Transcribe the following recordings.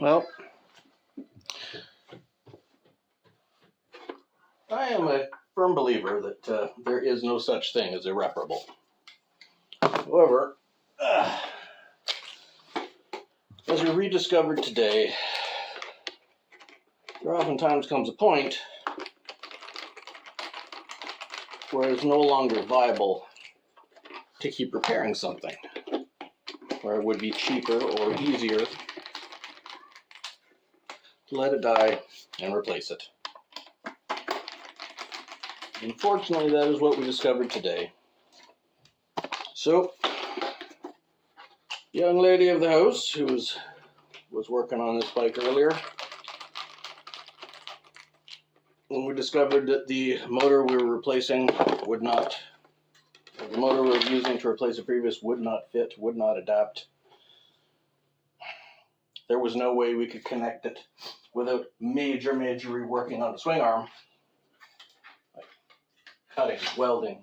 Well, I am a firm believer that there is no such thing as irreparable. However, as we rediscovered today, there oftentimes comes a point where it's no longer viable to keep repairing something, where it would be cheaper or easier to let it die and replace it. Unfortunately, that is what we discovered today. So, the young lady of the house who was working on this bike earlier, when we discovered that the motor we were replacing would not, the motor we were using to replace the previous would not fit, would not adapt, there was no way we could connect it without major reworking on the swing arm. Like cutting, welding,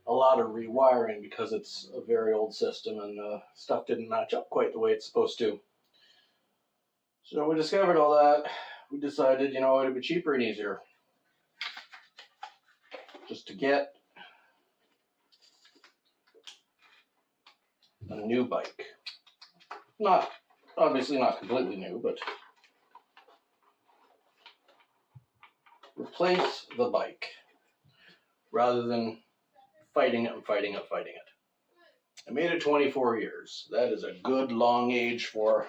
a lot of rewiring because it's a very old system and stuff didn't match up quite the way it's supposed to. So we discovered all that. We decided, it'd be cheaper and easier just to get a new bike. Obviously not completely new, but replace the bike rather than fighting it. I made it 24 years. That is a good long age for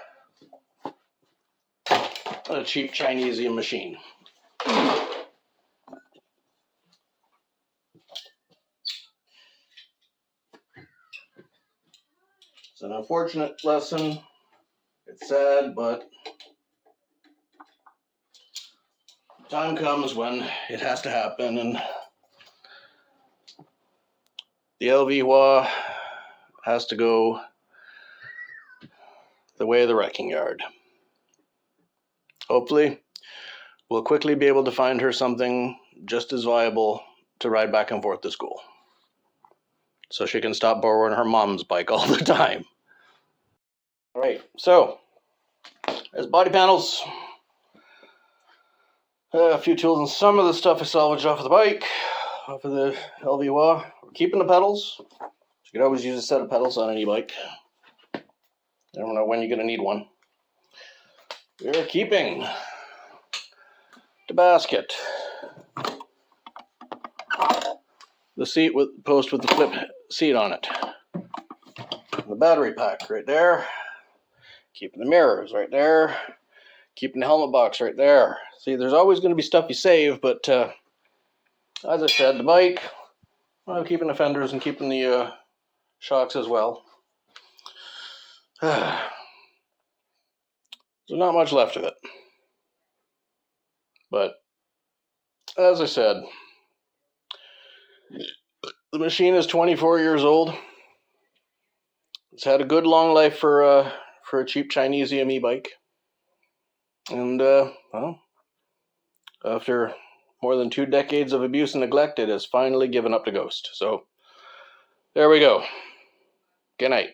a cheap Chinesian machine. It's an unfortunate lesson. It's sad, but time comes when it has to happen, and the LV has to go the way of the wrecking yard. Hopefully, we'll quickly be able to find her something just as viable to ride back and forth to school, so she can stop borrowing her mom's bike all the time. All right, so there's body panels, a few tools, and some of the stuff I salvaged off of the bike, off of the LV. We're keeping the pedals. You could always use a set of pedals on any bike. I don't know when you're going to need one. We're keeping the basket, the seat post with the flip seat on it, the battery pack right there, keeping the mirrors right there, keeping the helmet box right there. See, there's always going to be stuff you save, but as I said, the bike, I'm keeping the fenders and keeping the shocks as well. There's not much left of it. But as I said, the machine is 24 years old. It's had a good long life for a cheap Chinese e-bike. And, after more than 2 decades of abuse and neglect, it has finally given up the ghost. So, there we go. Good night.